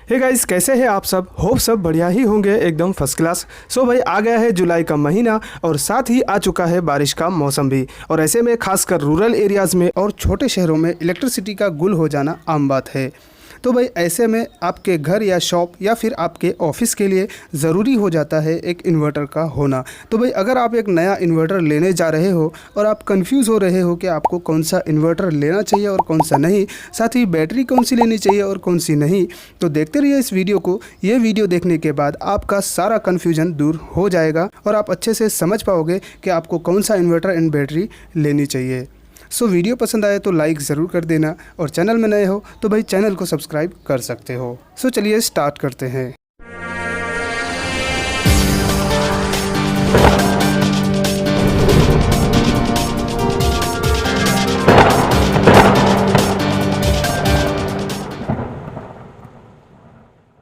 Hey guys, कैसे हैं आप सब? होप सब बढ़िया ही होंगे, एकदम फर्स्ट क्लास। सो भाई, आ गया है जुलाई का महीना और साथ ही आ चुका है बारिश का मौसम भी। और ऐसे में खासकर रूरल एरियाज़ में और छोटे शहरों में इलेक्ट्रिसिटी का गुल हो जाना आम बात है। तो भाई ऐसे में आपके घर या शॉप या फिर आपके ऑफिस के लिए ज़रूरी हो जाता है एक इन्वर्टर का होना। तो भाई अगर आप एक नया इन्वर्टर लेने जा रहे हो और आप कंफ्यूज हो रहे हो कि आपको कौन सा इन्वर्टर लेना चाहिए और कौन सा नहीं, साथ ही बैटरी कौन सी लेनी चाहिए और कौन सी नहीं, तो देखते रहिए इस वीडियो को। ये वीडियो देखने के बाद आपका सारा कन्फ्यूजन दूर हो जाएगा और आप अच्छे से समझ पाओगे कि आपको कौन सा इन्वर्टर एंड बैटरी लेनी चाहिए। सो वीडियो पसंद आए तो लाइक ज़रूर कर देना और चैनल में नए हो तो भाई चैनल को सब्सक्राइब कर सकते हो। सो चलिए स्टार्ट करते हैं।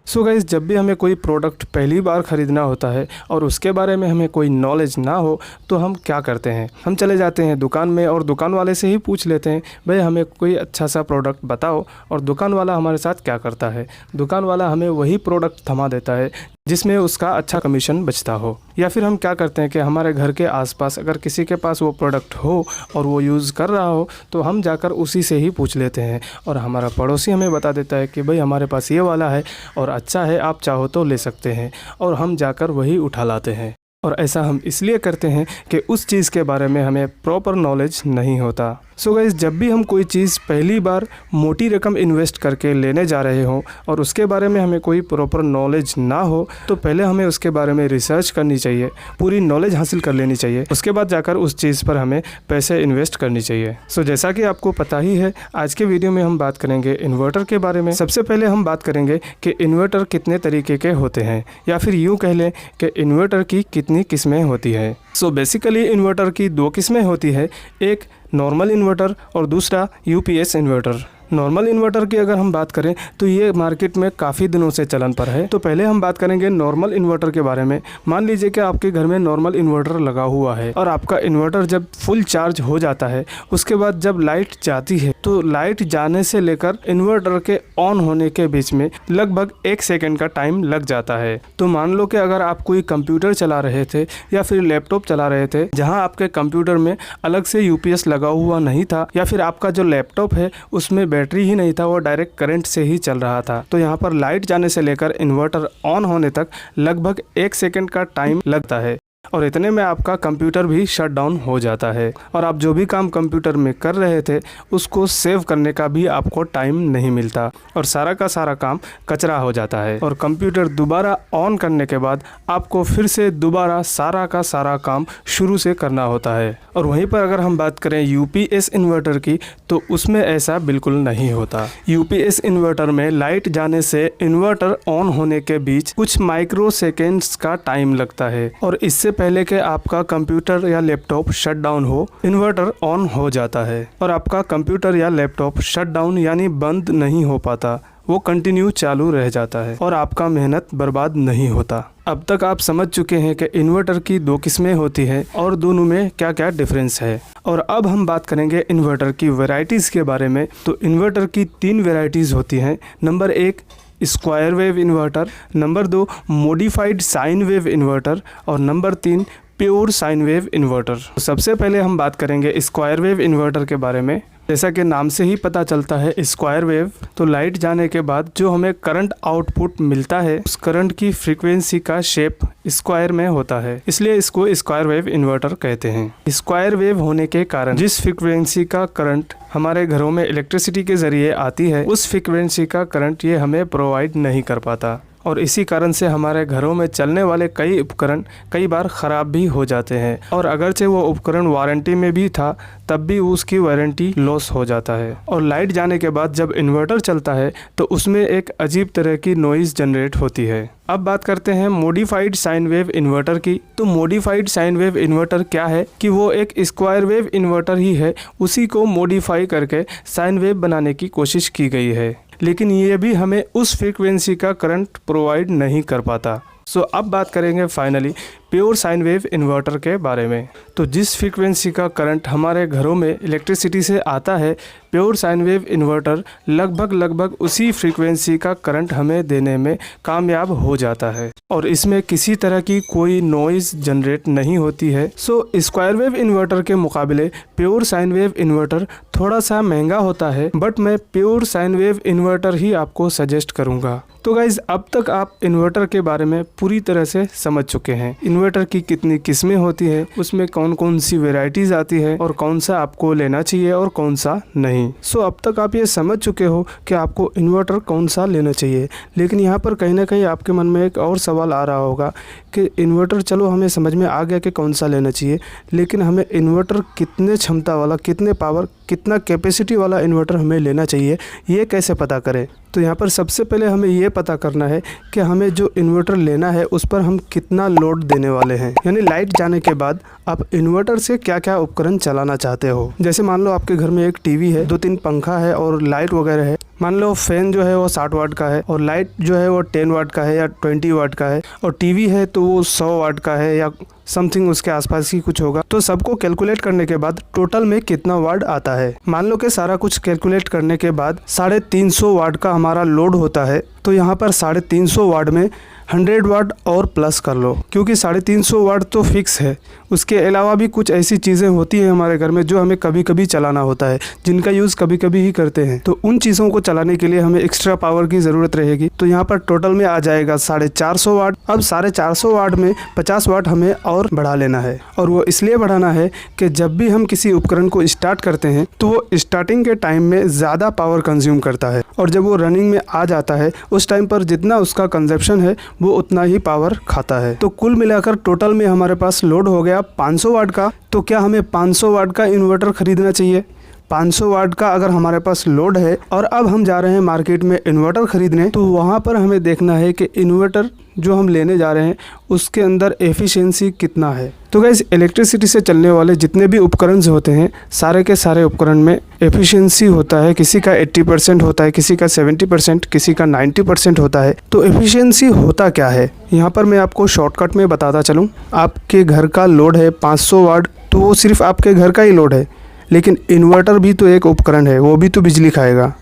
सो गाइस, जब भी हमें कोई प्रोडक्ट पहली बार ख़रीदना होता है और उसके बारे में हमें कोई नॉलेज ना हो तो हम क्या करते हैं, हम चले जाते हैं दुकान में और दुकान वाले से ही पूछ लेते हैं, भाई हमें कोई अच्छा सा प्रोडक्ट बताओ। और दुकान वाला हमारे साथ क्या करता है, दुकान वाला हमें वही प्रोडक्ट थमा देता है जिसमें उसका अच्छा कमीशन बचता हो। या फिर हम क्या करते हैं कि हमारे घर के आसपास अगर किसी के पास वो प्रोडक्ट हो और वो यूज़ कर रहा हो तो हम जाकर उसी से ही पूछ लेते हैं और हमारा पड़ोसी हमें बता देता है कि भाई हमारे पास ये वाला है और अच्छा है, आप चाहो तो ले सकते हैं, और हम जाकर वही उठा लाते हैं। और ऐसा हम इसलिए करते हैं कि उस चीज़ के बारे में हमें प्रॉपर नॉलेज नहीं होता। सो गाइस, जब भी हम कोई चीज़ पहली बार मोटी रकम इन्वेस्ट करके लेने जा रहे हों और उसके बारे में हमें कोई प्रॉपर नॉलेज ना हो तो पहले हमें उसके बारे में रिसर्च करनी चाहिए, पूरी नॉलेज हासिल कर लेनी चाहिए, उसके बाद जाकर उस चीज़ पर हमें पैसे इन्वेस्ट करनी चाहिए। सो जैसा कि आपको पता ही है, आज के वीडियो में हम बात करेंगे इन्वर्टर के बारे में। सबसे पहले हम बात करेंगे कि इन्वर्टर कितने तरीके के होते हैं, या फिर यूँ कह लें कि इन्वर्टर की कितनी किस्में होती है। सो बेसिकली इन्वर्टर की दो किस्में होती है, एक नॉर्मल इन्वर्टर और दूसरा यूपीएस इन्वर्टर। नॉर्मल इन्वर्टर की अगर हम बात करें तो ये मार्केट में काफ़ी दिनों से चलन पर है। तो पहले हम बात करेंगे नॉर्मल इन्वर्टर के बारे में। मान लीजिए कि आपके घर में नॉर्मल इन्वर्टर लगा हुआ है और आपका इन्वर्टर जब फुल चार्ज हो जाता है, उसके बाद जब लाइट जाती है तो लाइट जाने से लेकर इन्वर्टर के ऑन होने के बीच में लगभग 1 सेकेंड का टाइम लग जाता है। तो मान लो कि अगर आप कोई कंप्यूटर चला रहे थे या फिर लैपटॉप चला रहे थे जहाँ आपके कंप्यूटर में अलग से यूपीएस लगा हुआ नहीं था, या फिर आपका जो लैपटॉप है उसमें बैटरी ही नहीं था, वो डायरेक्ट करंट से ही चल रहा था, तो यहाँ पर लाइट जाने से लेकर इन्वर्टर ऑन होने तक लगभग 1 सेकेंड का टाइम लगता है। और इतने में आपका कंप्यूटर भी शट डाउन हो जाता है और आप जो भी काम कंप्यूटर में कर रहे थे उसको सेव करने का भी आपको टाइम नहीं मिलता और सारा का सारा काम कचरा हो जाता है। और कंप्यूटर दोबारा ऑन करने के बाद आपको फिर से दोबारा सारा का सारा काम शुरू से करना होता है। और वहीं पर अगर हम बात करें यूपीएस इन्वर्टर की तो उसमें ऐसा बिल्कुल नहीं होता। यूपीएस इन्वर्टर में लाइट जाने से इन्वर्टर ऑन होने के बीच कुछ माइक्रो सेकेंड्स का टाइम लगता है और इससे पहले कि आपका कंप्यूटर या लैपटॉप शट डाउन हो, इन्वर्टर ऑन हो जाता है और आपका कंप्यूटर या लैपटॉप शट डाउन यानी बंद नहीं हो पाता, वो कंटिन्यू चालू रह जाता है और आपका मेहनत बर्बाद नहीं होता। अब तक आप समझ चुके हैं कि इन्वर्टर की दो किस्में होती हैं और दोनों में क्या क्या डिफरेंस है। और अब हम बात करेंगे इन्वर्टर की वैरायटीज़ के बारे में। तो इन्वर्टर की 3 वैरायटीज़ होती हैं। Number 1 square wave inverter, number 2 modified sine wave inverter और number 3 pure sine wave inverter. सबसे पहले हम बात करेंगे स्क्वायर वेव इन्वर्टर के बारे में। जैसा कि नाम से ही पता चलता है स्क्वायर वेव, तो लाइट जाने के बाद जो हमें करंट आउटपुट मिलता है उस करंट की फ्रीक्वेंसी का शेप स्क्वायर में होता है, इसलिए इसको स्क्वायर वेव इन्वर्टर कहते हैं। स्क्वायर वेव होने के कारण जिस फ्रीक्वेंसी का करंट हमारे घरों में इलेक्ट्रिसिटी के जरिए आती है उस फ्रीक्वेंसी का करंट ये हमें प्रोवाइड नहीं कर पाता और इसी कारण से हमारे घरों में चलने वाले कई उपकरण कई बार ख़राब भी हो जाते हैं और अगरचे वो उपकरण वारंटी में भी था तब भी उसकी वारंटी लॉस हो जाता है। और लाइट जाने के बाद जब इन्वर्टर चलता है तो उसमें एक अजीब तरह की नॉइज़ जनरेट होती है। अब बात करते हैं मॉडिफाइड साइन वेव इन्वर्टर की। तो मॉडिफाइड साइन वेव इन्वर्टर क्या है कि वो एक स्क्वायर वेव इन्वर्टर ही है, उसी को मॉडिफाई करके साइन वेव बनाने की कोशिश की गई है, लेकिन ये भी हमें उस फ्रीक्वेंसी का करंट प्रोवाइड नहीं कर पाता। सो अब बात करेंगे finally pure sine wave inverter के बारे में। तो जिस फ्रीक्वेंसी का करंट हमारे घरों में इलेक्ट्रिसिटी से आता है, प्योर साइन वेव इन्वर्टर लगभग उसी फ्रीक्वेंसी का करंट हमें देने में कामयाब हो जाता है और इसमें किसी तरह की कोई नॉइज़ जनरेट नहीं होती है। सो स्क्वायर वेव इन्वर्टर के मुकाबले प्योर साइन वेव इन्वर्टर थोड़ा सा महंगा होता है, बट मैं प्योर साइन वेव इन्वर्टर ही आपको सजेस्ट करूँगा। तो गाइज़, अब तक आप इन्वर्टर के बारे में पूरी तरह से समझ चुके हैं। इन्वर्टर की कितनी किस्में होती है, उसमें कौन कौन सी वेराइटीज़ आती है और कौन सा आपको लेना चाहिए और कौन सा नहीं। सो अब तक आप ये समझ चुके हो कि आपको इन्वर्टर कौन सा लेना चाहिए। लेकिन यहाँ पर कहीं ना कहीं आपके मन में एक और सवाल आ रहा होगा कि इन्वर्टर चलो हमें समझ में आ गया कि कौन सा लेना चाहिए, लेकिन हमें इन्वर्टर कितने क्षमता वाला, कितने पावर, कितना कैपेसिटी वाला इन्वर्टर हमें लेना चाहिए, ये कैसे पता करें। तो यहाँ पर सबसे पहले हमें ये पता करना है कि हमें जो इन्वर्टर लेना है उस पर हम कितना लोड देने वाले हैं। यानी लाइट जाने के बाद आप इन्वर्टर से क्या क्या उपकरण चलाना चाहते हो। जैसे मान लो आपके घर में एक टीवी है, 2-3 पंखा है और लाइट वगैरह है। मान लो फैन जो है वो 60 वाट का है और लाइट जो है वो 10 वाट का है या 20 वाट का है और टीवी है तो वो 100 वाट का है या समथिंग उसके आसपास ही कुछ होगा। तो सबको कैलकुलेट करने के बाद टोटल में कितना वाट आता है। मान लो कि सारा कुछ कैलकुलेट करने के बाद 350 वाट का हमारा लोड होता है। तो यहाँ पर 350 वाट में 100 वाट और प्लस कर लो, क्योंकि 350 वाट तो फिक्स है। उसके अलावा भी कुछ ऐसी चीज़ें होती हैं हमारे घर में जो हमें कभी कभी चलाना होता है, जिनका यूज़ कभी कभी ही करते हैं। तो उन चीज़ों को चलाने के लिए हमें एक्स्ट्रा पावर की ज़रूरत रहेगी। तो यहाँ पर टोटल में आ जाएगा 450 वाट। अब 450 वाट में 50 वाट हमें और बढ़ा लेना है, और वो इसलिए बढ़ाना है कि जब भी हम किसी उपकरण को स्टार्ट करते हैं तो वो स्टार्टिंग के टाइम में ज़्यादा पावर कंज्यूम करता है, और जब वो रनिंग में आ जाता है उस टाइम पर जितना उसका कंजप्शन है वो उतना ही पावर खाता है। तो कुल मिलाकर टोटल में हमारे पास लोड हो गया 500 वाट का। तो क्या हमें 500 वाट का इन्वर्टर खरीदना चाहिए? 500 वाट का अगर हमारे पास लोड है और अब हम जा रहे हैं मार्केट में इन्वर्टर खरीदने, तो वहाँ पर हमें देखना है कि इन्वर्टर जो हम लेने जा रहे हैं उसके अंदर एफिशिएंसी कितना है। तो गाइस, इलेक्ट्रिसिटी से चलने वाले जितने भी उपकरण होते हैं, सारे के सारे उपकरण में एफिशिएंसी होता है। किसी का 80% होता है, किसी का 70%, किसी का 90% होता है। तो एफिशिएंसी होता क्या है, यहाँ पर मैं आपको शॉर्टकट में बताता चलूँ। आपके घर का लोड है 500 वाट, तो वो सिर्फ आपके घर का ही लोड है, लेकिन इन्वर्टर भी तो एक उपकरण है, वो भी तो बिजली खाएगा।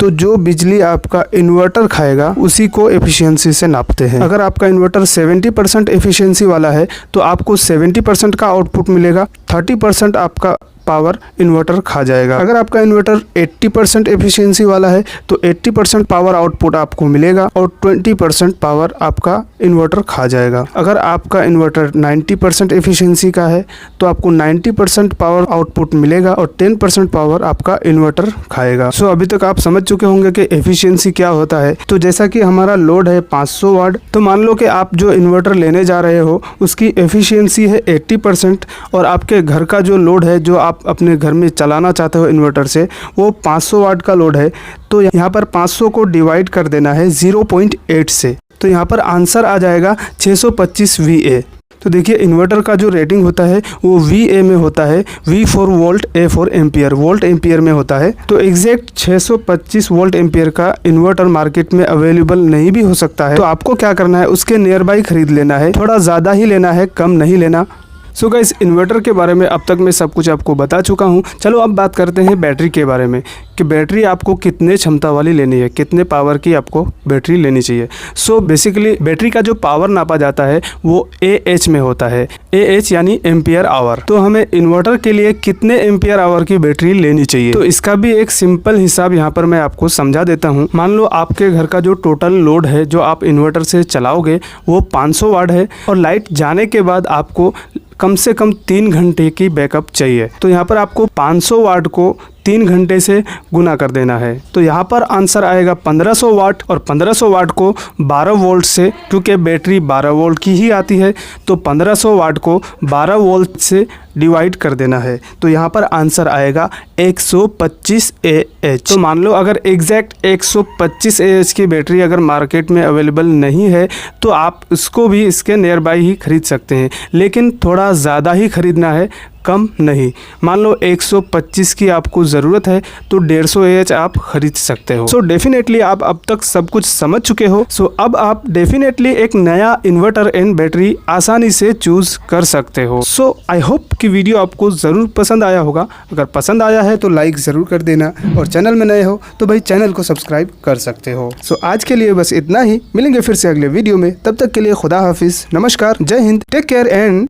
तो जो बिजली आपका इन्वर्टर खाएगा उसी को एफिशिएंसी से नापते हैं। अगर आपका इन्वर्टर 70% एफिशिएंसी वाला है तो आपको 70% का आउटपुट मिलेगा, 30% आपका पावर इन्वर्टर खा जाएगा। अगर आपका इन्वर्टर 80% एफिशिएंसी वाला है तो 80% पावर आउटपुट आपको मिलेगा और 20% पावर आपका इन्वर्टर खा जाएगा। अगर आपका इन्वर्टर 90% एफिशिएंसी का है तो आपको 90% पावर आउटपुट मिलेगा और 10% पावर आपका इन्वर्टर खाएगा। सो अभी तक आप समझ चुके होंगे कि एफिशिएंसी क्या होता है। तो जैसा कि हमारा लोड है 500 वाट, तो मान लो कि आप जो इन्वर्टर लेने जा रहे हो उसकी एफिशिएंसी है 80% और आपके घर का जो लोड है, जो आप अपने घर में चलाना चाहते हो इन्वर्टर से, वो 500 वाट का लोड है। तो यहाँ पर 500 को डिवाइड कर देना है 0.8 से, तो यहाँ पर आंसर आ जाएगा 625 VA। तो देखिए, इन्वर्टर का जो रेटिंग होता है वो VA में होता है, V for volt, A for ampere, volt ampere में होता है। तो एग्जैक्ट 625 वोल्ट एम्पियर का इन्वर्टर मार्केट में अवेलेबल नहीं भी हो सकता है। तो आपको क्या करना है, उसके नियर बाई खरीद लेना है, थोड़ा ज़्यादा ही लेना है, कम नहीं लेना। सो गाइस, इन्वर्टर के बारे में अब तक मैं सब कुछ आपको बता चुका हूँ। चलो अब बात करते हैं बैटरी के बारे में, कि बैटरी आपको कितने क्षमता वाली लेनी है, कितने पावर की आपको बैटरी लेनी चाहिए। सो बेसिकली बैटरी का जो पावर नापा जाता है वो AH में होता है, AH यानी एम्पियर आवर। तो हमें इन्वर्टर के लिए कितने एम्पियर आवर की बैटरी लेनी चाहिए, तो इसका भी एक सिंपल हिसाब यहाँ पर मैं आपको समझा देता हूँ। मान लो आपके घर का जो टोटल लोड है जो आप इन्वर्टर से चलाओगे वो 500 वाट है और लाइट जाने के बाद आपको कम से कम 3 घंटे की बैकअप चाहिए। तो यहाँ पर आपको 500 वाट को 3 घंटे से गुना कर देना है। तो यहाँ पर आंसर आएगा 1500 वाट, और 1500 वाट को 12 वोल्ट से, क्योंकि बैटरी 12 वोल्ट की ही आती है, तो 1500 वाट को 12 वोल्ट से डिवाइड कर देना है। तो यहाँ पर आंसर आएगा 125 AH। तो मान लो अगर एग्जैक्ट 125 AH की बैटरी अगर मार्केट में अवेलेबल नहीं है तो आप उसको भी इसके नियर बाई ही खरीद सकते हैं, लेकिन थोड़ा ज़्यादा ही खरीदना है, कम नहीं। मान लो 125 की आपको ज़रूरत है तो 150 AH आप खरीद सकते हो। सो डेफिनेटली आप अब तक सब कुछ समझ चुके हो। सो अब आप डेफिनेटली एक नया इन्वर्टर एंड बैटरी आसानी से चूज़ कर सकते हो। सो आई होप कि वीडियो आपको ज़रूर पसंद आया होगा। अगर पसंद आया है तो लाइक ज़रूर कर देना, और चैनल में नए हो तो भाई चैनल को सब्सक्राइब कर सकते हो। सो आज के लिए बस इतना ही, मिलेंगे फिर से अगले वीडियो में। तब तक के लिए खुदा हाफिज़, नमस्कार, जय हिंद, टेक केयर एंड